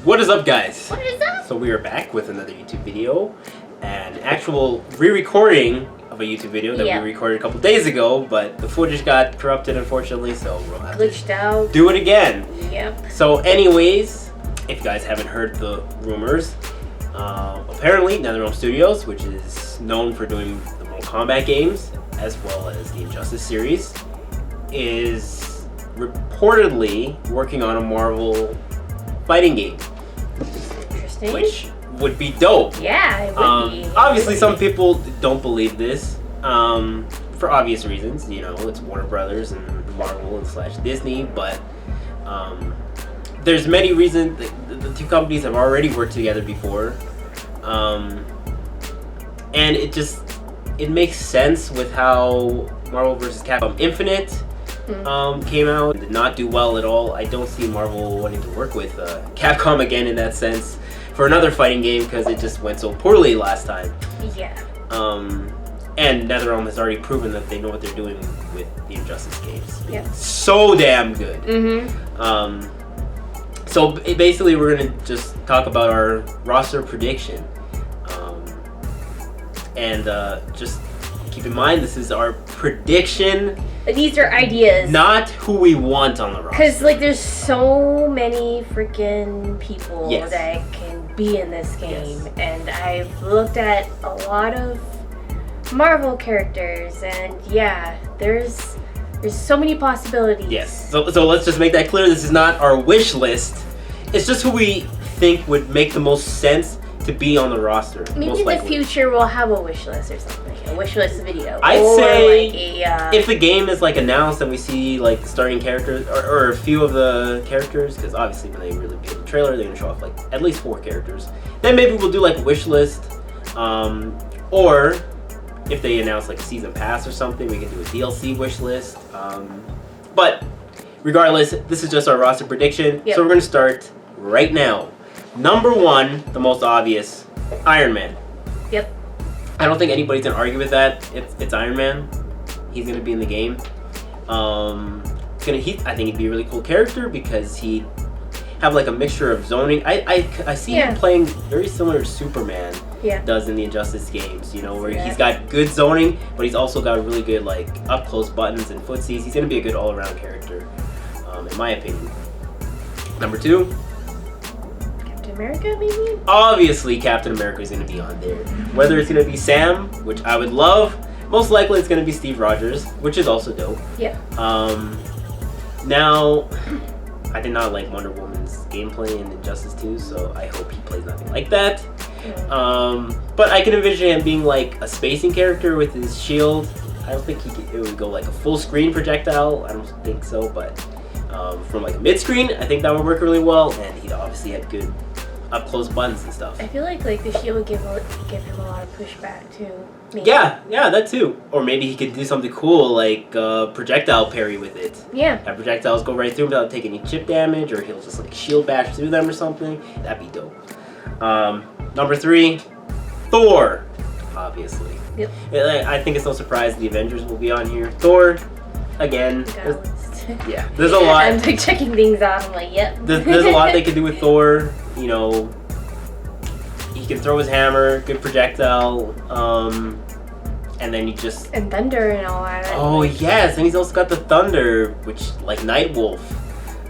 What is up, guys? What is up? So we are back with another YouTube video, an actual re-recording of a YouTube video that we recorded a couple days ago, but the footage got corrupted, unfortunately, so we'll have glitched out. Do it again. Yep. So anyways, if you guys haven't heard the rumors, apparently Netherrealm Studios, which is known for doing the Mortal Kombat games, as well as the Injustice series, is reportedly working on a Marvel fighting game. Interesting. Which would be dope. Yeah, it would be. Obviously, some people don't believe this for obvious reasons. You know, it's Warner Brothers and Marvel and / Disney, but there's many reasons. The two companies have already worked together before, and it makes sense with how Marvel vs. Capcom Infinite came out. It did not do well at all. I don't see Marvel wanting to work with Capcom again in that sense for another fighting game because it just went so poorly last time. Yeah. And NetherRealm has already proven that they know what they're doing with the Injustice games. Yeah. So damn good. Mm-hmm. So basically, we're gonna just talk about our roster prediction, and just keep in mind this is our prediction. These are ideas. Not who we want on the roster. Because, like, there's so many freaking people that can be in this game. And I've looked at a lot of Marvel characters, and yeah, there's so many possibilities. Yes. So let's just make that clear. This is not our wish list. It's just who we think would make the most sense to be on the roster. Maybe in the future we'll have a wish list or something. A wish list video. I'd or say like if the game is like announced and we see like the starting characters or a few of the characters, because obviously when they really build the trailer, they're gonna show off like at least 4 characters. Then maybe we'll do like a wish list, or if they announce like a season pass or something, we can do a DLC wish list. But regardless, this is just our roster prediction. So we're gonna start right now. Number 1, the most obvious, Iron Man. Yep. I don't think anybody's gonna argue with that. It's Iron Man. He's gonna be in the game. I think he'd be a really cool character because he'd have like a mixture of zoning. I see him playing very similar to Superman does in the Injustice games. You know, where he's got good zoning, but he's also got really good like up close buttons and footsies. He's gonna be a good all around character, in my opinion. Number 2. America, maybe? Obviously, Captain America is going to be on there. Whether it's going to be Sam, which I would love, most likely it's going to be Steve Rogers, which is also dope. Yeah. Now, I did not like Wonder Woman's gameplay in Injustice 2, so I hope he plays nothing like that. But I can envision him being like a spacing character with his shield. I don't think it would go like a full screen projectile. I don't think so, but from like a mid screen, I think that would work really well, and he'd obviously have good up close buttons and stuff. I feel like the shield would give him a lot of pushback too. Maybe. Yeah, that too. Or maybe he could do something cool like projectile parry with it. Yeah. Have projectiles go right through him without taking any chip damage, or he'll just like shield bash through them or something. That'd be dope. Number 3, Thor. Obviously. Yep. I think it's no surprise the Avengers will be on here. Thor, again. There's a lot. I'm like checking things off. I'm like, yep. There's a lot they can do with Thor. You know, he can throw his hammer, good projectile, and then and thunder and all that. Oh yes, and he's also got the thunder, which like Nightwolf.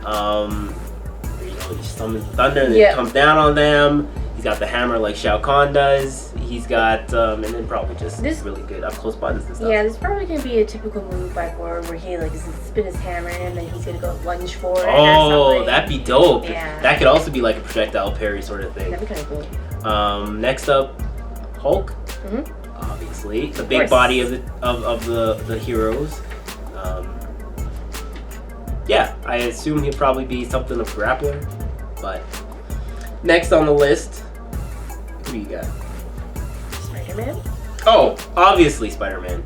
You know, he summons thunder and then it comes down on them. He's got the hammer like Shao Kahn does. He's got, and then probably just really good up close buttons and stuff. Yeah, this is probably gonna be a typical move by Thor where he like spin his hammer and then he's gonna go lunge for it. Oh, or something. that'd be dope. Yeah. That could also be like a projectile parry sort of thing. That'd be kind of cool. Next up, Hulk. Obviously, the big body of the heroes. Yeah, I assume he'd probably be something of a grappler. But next on the list, who do you got? Spider-Man? Oh, obviously Spider-Man.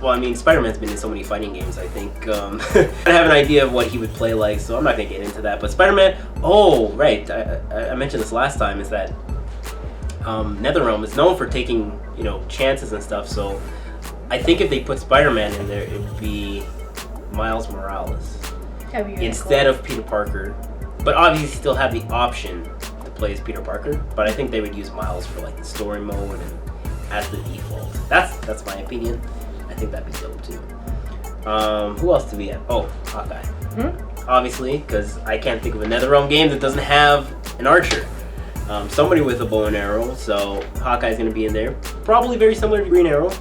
Well, I mean, Spider-Man's been in so many fighting games, I think. I have an idea of what he would play like, so I'm not going to get into that. But Spider-Man, oh, right, I mentioned this last time, is that Netherrealm is known for taking, chances and stuff, so I think if they put Spider-Man in there, it would be Miles Morales Really instead cool. of Peter Parker. But obviously still have the option to play as Peter Parker. But I think they would use Miles for like the story mode and as the default. That's my opinion. I think that'd be dope too. Who else do we have? Oh, Hawkeye. Obviously, because I can't think of a Netherrealm game that doesn't have an archer. Somebody with a bow and arrow, so Hawkeye's gonna be in there. Probably very similar to Green Arrow.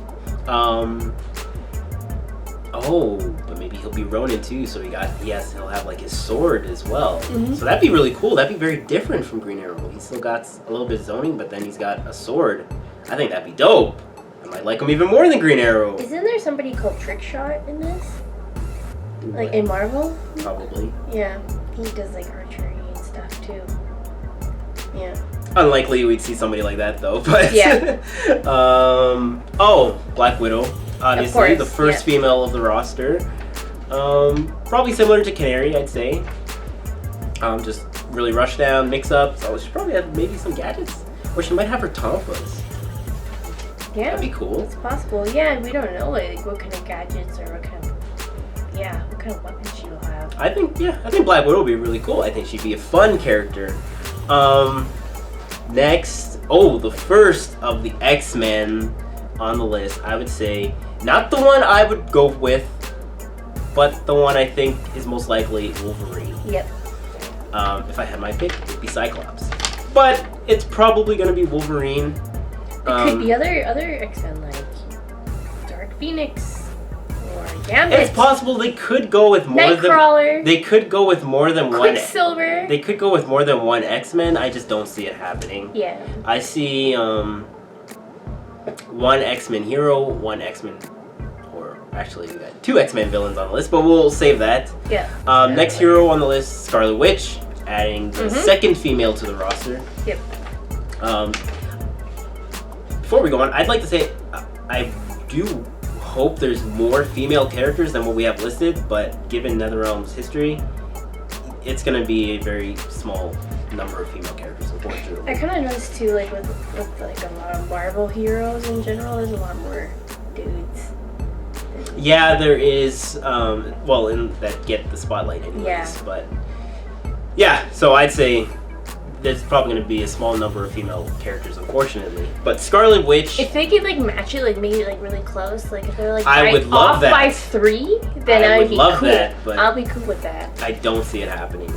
But maybe he'll be Ronin too, so he'll have like his sword as well. So that'd be really cool. That'd be very different from Green Arrow. He's still got a little bit of zoning, but then he's got a sword. I think that'd be dope. I might like him even more than Green Arrow. Isn't there somebody called Trickshot in this? Like in Marvel? Probably. Yeah, he does like archery and stuff too. Yeah. Unlikely we'd see somebody like that though, but yeah. Black Widow, obviously the first female of the roster. Probably similar to Canary, I'd say. Just really rush down, mix up. So she probably have maybe some gadgets, or she might have her tonfas. Yeah, that'd be cool. It's possible. Yeah, we don't know like what kind of gadgets or what kind of weapons she will have. I think Black Widow would be really cool. I think she'd be a fun character. Next, the first of the X-Men on the list, I would say, not the one I would go with, but the one I think is most likely Wolverine. Yep. If I had my pick, it'd be Cyclops. But it's probably going to be Wolverine. It could be other X-Men like Dark Phoenix. Gambit. It's possible they could go with more Nightcrawler. They could go with more than one. Quicksilver. They could go with more than one X-Men. I just don't see it happening. Yeah. I see one X-Men hero, one X-Men, or actually we got two X-Men villains on the list, but we'll save that. Yeah. Next hero on the list, Scarlet Witch, adding the second female to the roster. Yep. Before we go on, I'd like to say I do hope there's more female characters than what we have listed, but given NetherRealm's history, it's going to be a very small number of female characters, unfortunately. I kind of noticed too, like with like a lot of Marvel heroes in general, there's a lot more dudes. Yeah, there is. In that get the spotlight anyways. Yeah. But yeah, so I'd say there's probably going to be a small number of female characters, unfortunately. But Scarlet Witch, if they could like match it, like maybe like really close, like if they're like I would love off that. by 3, then I I'd would be love cool. that, but I'll be cool with that. I don't see it happening.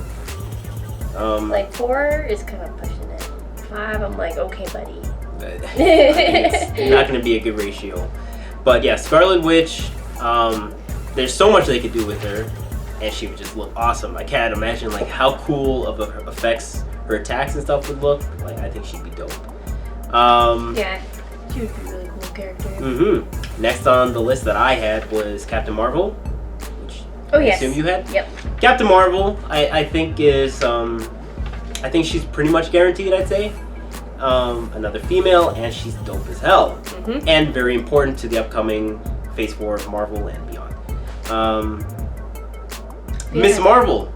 Like 4 is kind of pushing it. 5, I'm like, okay, buddy. It's not going to be a good ratio. But yeah, Scarlet Witch, there's so much they could do with her, and she would just look awesome. I can't imagine like how cool of effects her attacks and stuff would look. Like, I think she'd be dope. Yeah, she would be a really cool character. Next on the list that I had was Captain Marvel, which I assume you had. Yep. Captain Marvel, I think is I think she's pretty much guaranteed. I'd say another female, and she's dope as hell, and very important to the upcoming Phase 4 of Marvel and beyond. Miss Marvel.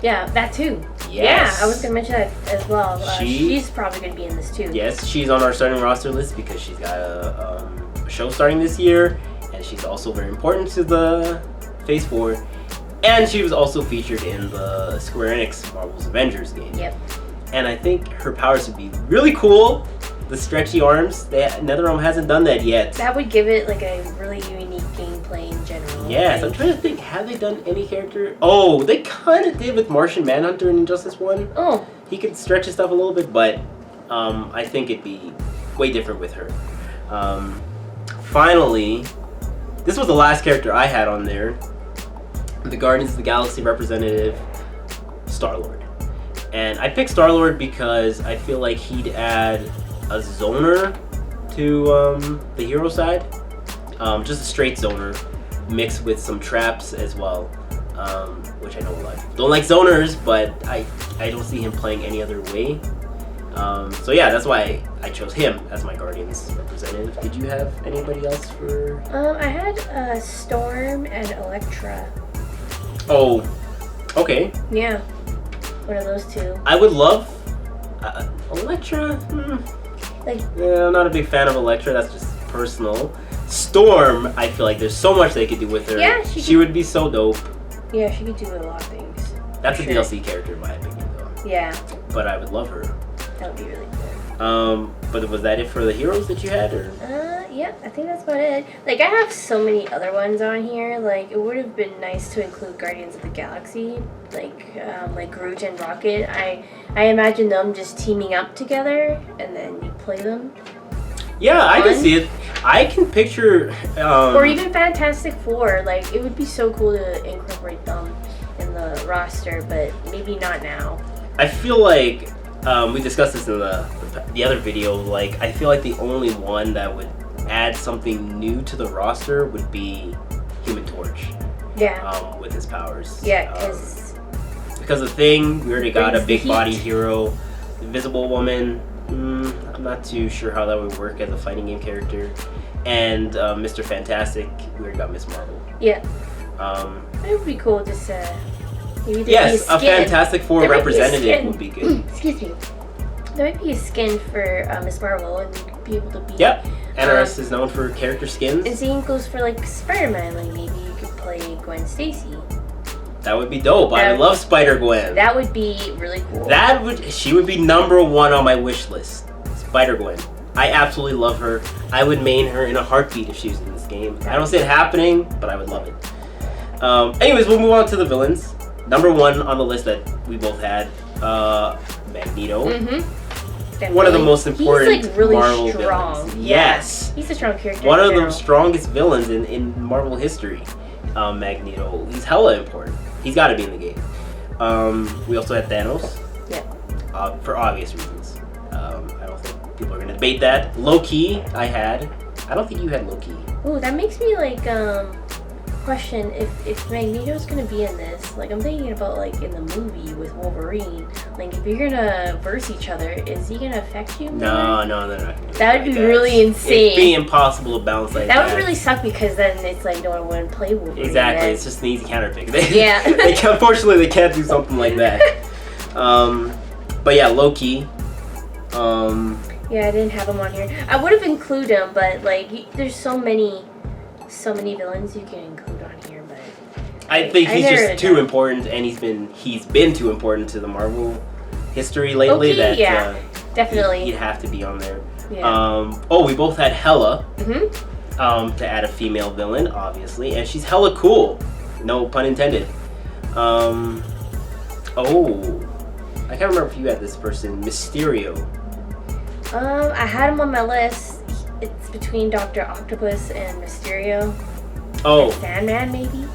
Yeah, that too. Yes. Yeah, I was gonna mention that as well. She's probably gonna be in this too. Yes, she's on our starting roster list because she's got a show starting this year, and she's also very important to the Phase 4. And she was also featured in the Square Enix Marvel's Avengers game. Yep. And I think her powers would be really cool. The stretchy arms, NetherRealm hasn't done that yet. That would give it like a really unique gameplay in general. Yes, I'm trying to think, have they done any character? Oh, they kind of did with Martian Manhunter in Injustice 1. Oh. He could stretch his stuff a little bit, but I think it'd be way different with her. Finally, this was the last character I had on there. The Guardians of the Galaxy representative, Star-Lord. And I picked Star-Lord because I feel like he'd add a zoner to the hero side. Just a straight zoner mixed with some traps as well, which I know a lot of people don't like zoners, but I don't see him playing any other way. So yeah, that's why I chose him as my Guardians representative. Did you have anybody else for? I had Storm and Elektra. Oh, okay. Yeah, one of those two. I would love Elektra. Like, yeah, I'm not a big fan of Elektra. That's just personal. Storm, I feel like there's so much they could do with her. Yeah, she would be so dope. Yeah, she could do a lot of things. That's a DLC character in my opinion, though. Yeah. But I would love her. That would be really cool. But was that it for the heroes that you had, or? Yeah, I think that's about it. Like, I have so many other ones on here. Like, it would have been nice to include Guardians of the Galaxy, like Groot and Rocket. I imagine them just teaming up together, and then you play them. Yeah, I can see it. I can picture. Or even Fantastic Four. Like, it would be so cool to incorporate them in the roster, but maybe not now. I feel like we discussed this in the other video. Like, I feel like the only one that would add something new to the roster would be Human Torch. Yeah. With his powers. Yeah, because the Thing, we already got a big body hero. Invisible Woman, I'm not too sure how that would work as a fighting game character. And Mr. Fantastic, we already got Miss Marvel. Yeah. It would be cool just maybe yes, a Fantastic Four representative would be good. Excuse me. There might be a skin for Miss Marvel, and you could be able to be. Yep. NRS is known for character skins. And same goes for like Spider-Man. Like maybe you could play Gwen Stacy. That would be dope. I would love Spider-Gwen. That would be really cool. She would be number one on my wish list. Spider-Gwen. I absolutely love her. I would main her in a heartbeat if she was in this game. I don't see it happening, but I would love it. Anyways, we'll move on to the villains. Number one on the list that we both had, Magneto. Mm-hmm. One of the most important He's like really Marvel strong. villains. Yeah. Yes. He's a strong character. One of the strongest villains in Marvel history. Magneto. He's hella important. He's got to be in the game. We also had Thanos. Yeah. For obvious reasons. I don't think people are going to debate that. Loki, I don't think you had Loki. Ooh, that makes me like question if Magneto's gonna be in this. Like, I'm thinking about like in the movie with Wolverine. Like, if you're gonna verse each other, is he gonna affect you? No, they're not gonna do that would be really insane. It'd be impossible to balance like that. That would really suck because then it's like no one would play Wolverine. Exactly, it's just an easy counter pick. Yeah. Unfortunately, they can't do something like that. But yeah, Loki. Yeah, I didn't have him on here. I would have included him, but like, there's so many villains you can include on here. But I think he's just too important, and he's been too important to the Marvel history lately. Okay, definitely. He'd have to be on there. Yeah. We both had Hela. Mm-hmm. To add a female villain, obviously, and she's hella cool. No pun intended. I can't remember if you had this person, Mysterio. I had him on my list. It's between Dr. Octopus and Mysterio. Oh. And Sandman, maybe.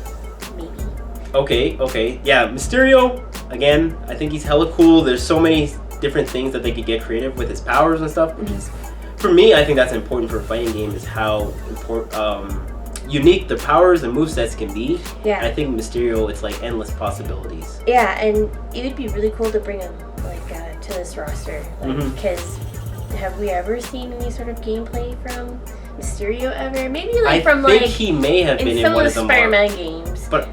Okay. Yeah, Mysterio, again, I think he's hella cool. There's so many different things that they could get creative with his powers and stuff, which is, for me, I think that's important for a fighting game, is how unique the powers and movesets can be. Yeah. I think Mysterio, it's like endless possibilities. Yeah, and it would be really cool to bring him to this roster, because have we ever seen any sort of gameplay from Mysterio ever? Maybe I think he may have been in one of the Spider-Man games. But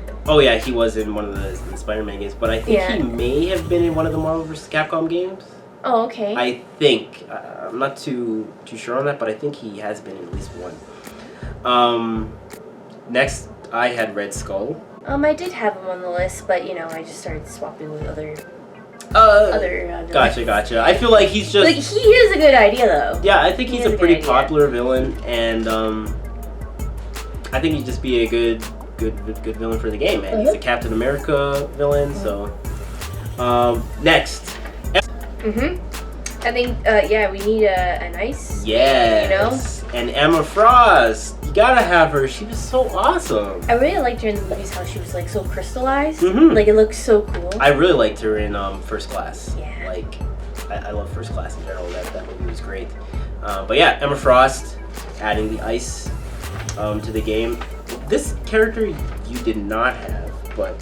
he was in one of the Spider-Man games. But I think he may have been in one of the Marvel vs. Capcom games. Oh, okay. I think I'm not too sure on that, but I think he has been in at least one. Next, I had Red Skull. I did have him on the list, but I just started swapping with other. Gotcha. I feel like he's just he is a good idea though. Yeah, I think he's a pretty popular villain, and I think he'd just be a good villain for the game, man. He's a Captain America villain, so next. I think we need an ice. Yes. And Emma Frost. You gotta have her. She was so awesome. I really liked her in the movies, how she was like so crystallized. Like, it looked so cool. I really liked her in First Class. Yeah. Like, I love First Class in general. That movie was great. But yeah, Emma Frost, adding the ice to the game. This character you did not have, but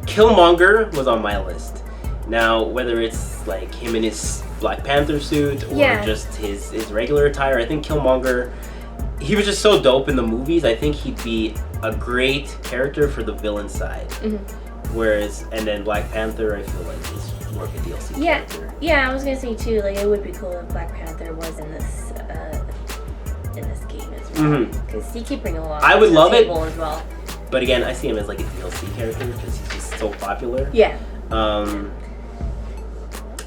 Killmonger was on my list. Now, whether it's like him in his Black Panther suit or just his regular attire, I think Killmonger, he was just so dope in the movies. I think he'd be a great character for the villain side. And then Black Panther, I feel like is more of a DLC character. Yeah, I was gonna say too, like, it would be cool if Black Panther was in this Because he keep bringing a lot. I would love it as well. But again, I see him as like a DLC character because he's just so popular. Yeah.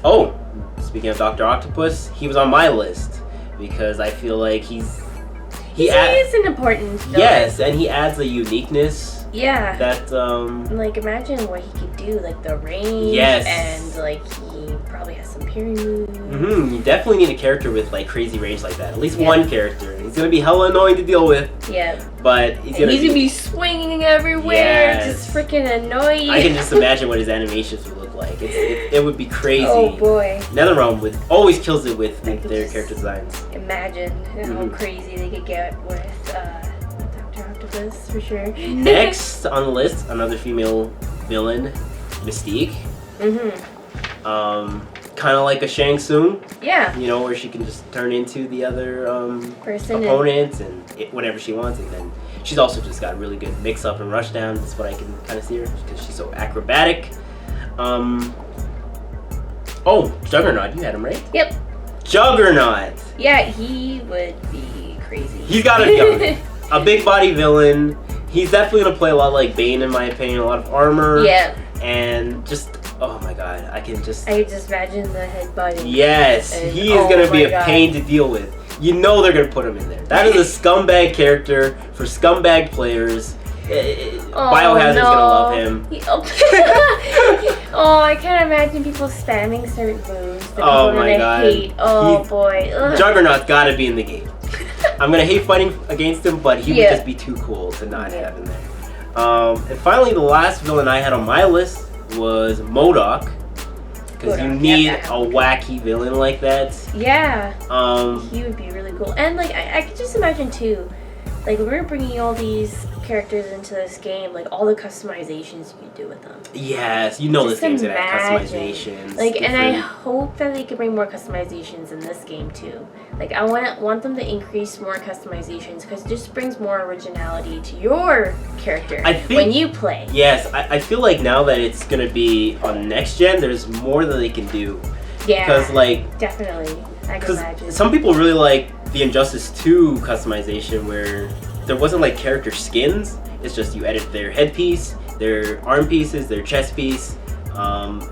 Oh, speaking of Dr. Octopus, he was on my list because I feel like he is an important villain. Yes, and he adds a uniqueness. Yeah. That like imagine what he could do, like the range. Yes. And like he probably has some parry moves. You definitely need a character with like crazy range like that. At least one character. He's gonna be hella annoying to deal with. Yeah. But he's gonna be swinging everywhere, just freaking annoying. I can just imagine what his animations would look like. It would be crazy. Oh boy. Netherrealm always kills it with their character designs. Imagine how crazy they could get with Dr. Octopus for sure. Next on the list, another female villain, Mystique. Kind of like a Shang Tsung. Yeah. You know, where she can just turn into the other person opponents and whenever she wants, and then she's also just got a really good mix up and rush down. That's what I can kind of see her because she's so acrobatic. Oh, Juggernaut, you had him right? Yep. Juggernaut. Yeah, he would be crazy. He's got a big body villain. He's definitely gonna play a lot like Bane in my opinion. A lot of armor. Yeah. And just. Oh my god, I can just imagine the head body. Yes, he is going to be a pain to deal with. You know they're going to put him in there. That is a scumbag character for scumbag players. Biohazard's going to love him. I can't imagine people spamming certain moves that people oh my god. Hate. Oh boy. Ugh. Juggernaut's got to be in the game. I'm going to hate fighting against him, but he would just be too cool to not have in there. And finally, the last villain I had on my list was MODOK, because you need a wacky villain like that. Yeah. He would be really cool, and like I could just imagine too, like when we're bringing all these characters into this game, like all the customizations you could do with them. Yes, you know just this game's gonna have customizations. Like, and I hope that they could bring more customizations in this game too. Like, I want them to increase more customizations because it just brings more originality to your character when you play. Yes, I feel like now that it's gonna be on next gen, there's more that they can do. Yeah. Because like definitely, I can imagine. Some people really like the Injustice 2 customization where there wasn't like character skins. It's just you edit their headpiece, their arm pieces, their chest piece,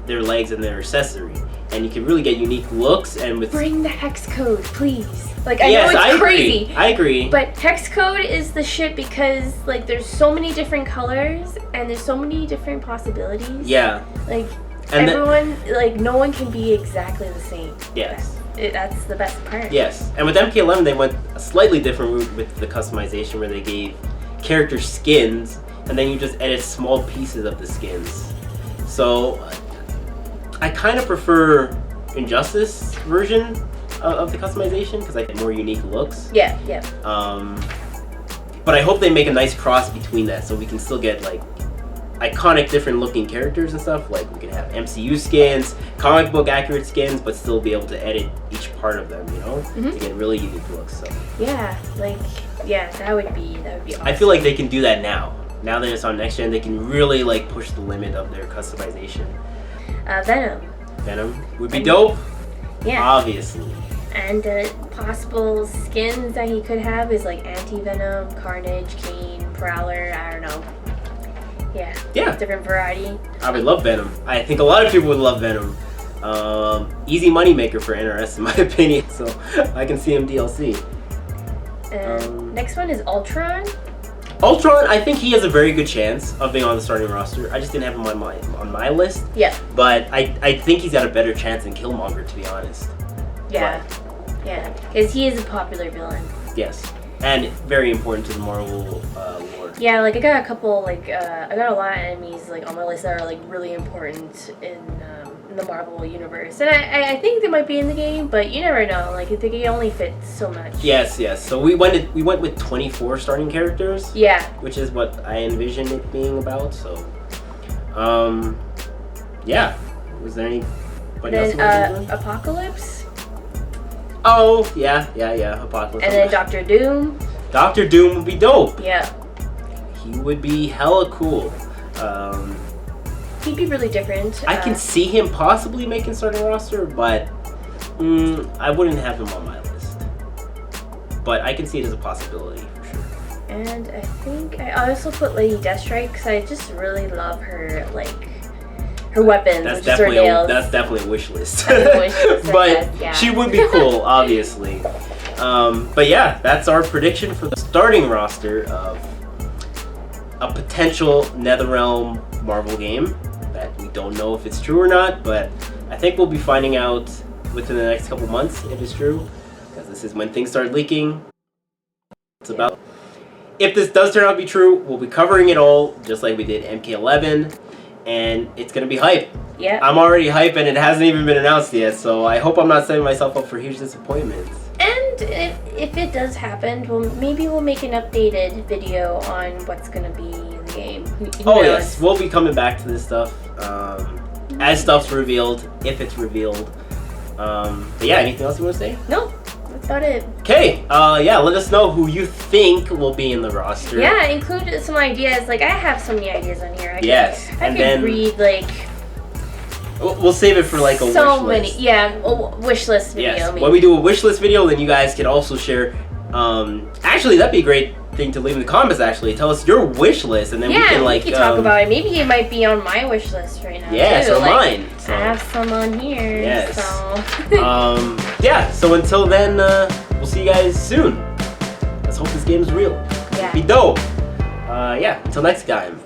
their legs, and their accessory. And you can really get unique looks and with bring the hex code, please. Like I know it's crazy. I agree. But hex code is the shit because like there's so many different colors and there's so many different possibilities. Yeah. Like and everyone, like no one can be exactly the same. Yes. That's the best part. Yes. And with MK11 they went a slightly different route with the customization where they gave character skins and then you just edit small pieces of the skins. So I kind of prefer Injustice version of the customization because I get more unique looks. Yeah, yeah. But I hope they make a nice cross between that so we can still get like iconic different looking characters and stuff. Like we can have MCU skins, comic book accurate skins, but still be able to edit each part of them, you know, to get really unique looks. So yeah, like that would be awesome. I feel like they can do that now. Now that it's on next gen, they can really like push the limit of their customization. Venom would be dope. Yeah. Obviously. And possible skins that he could have is like Anti-Venom, Carnage, Kane, Prowler, I don't know. Yeah. Yeah. Different variety. I would love Venom. I think a lot of people would love Venom. Easy moneymaker for NRS in my opinion, so I can see him DLC. Next one is Ultron. Ultron, I think he has a very good chance of being on the starting roster. I just didn't have him on my list. Yeah. But I think he's got a better chance than Killmonger, to be honest. Yeah. Yeah. Because he is a popular villain. Yes. And very important to the Marvel lore. Yeah, like I got a couple, I got a lot of enemies like on my list that are like really important in the Marvel universe, and I think they might be in the game, but you never know. Like the game only fits so much. Yes, yes. So we went with 24 starting characters. Yeah. Which is what I envisioned it being about. So, yeah. Was there anybody else? Then Apocalypse. Oh yeah, Apocalypse. And then Doctor Doom. Doctor Doom would be dope. Yeah. He would be hella cool. He'd be really different. I can see him possibly making starting roster, but I wouldn't have him on my list. But I can see it as a possibility And I think I also put Lady Deathstrike because I just really love her, like, her weapons, That's which is her nails. That's definitely a wish list. But yeah. She would be cool, obviously. But yeah, that's our prediction for the starting roster of a potential Netherrealm Marvel game that we don't know if it's true or not, but I think we'll be finding out within the next couple months if it's true, because this is when things start leaking. It's about. If this does turn out to be true, we'll be covering it all just like we did MK11, and it's gonna be hype. Yeah. I'm already hype, and it hasn't even been announced yet, so I hope I'm not setting myself up for huge disappointments. And if it does happen, maybe we'll make an updated video on what's gonna be in the game. Who knows? Yes, we'll be coming back to this stuff as stuff's revealed, if it's revealed. But yeah, anything else you want to say? Nope. That's about it. Okay, yeah, let us know who you think will be in the roster. Yeah, include some ideas. Like, I have so many ideas on here. I could then read, like... We'll save it for, like, a wish list. So many, yeah, a wish list video. Yes, when we do a wish list video, then you guys can also share... actually, that'd be a great thing to leave in the comments, actually. Tell us your wish list, and then we can, like... we can talk about it. Maybe it might be on my wish list right now, yes, too. or mine. So. I have some on here, yes. So... yeah, so until then, we'll see you guys soon. Let's hope this game is real. Yeah. Be dope. Yeah, until next time.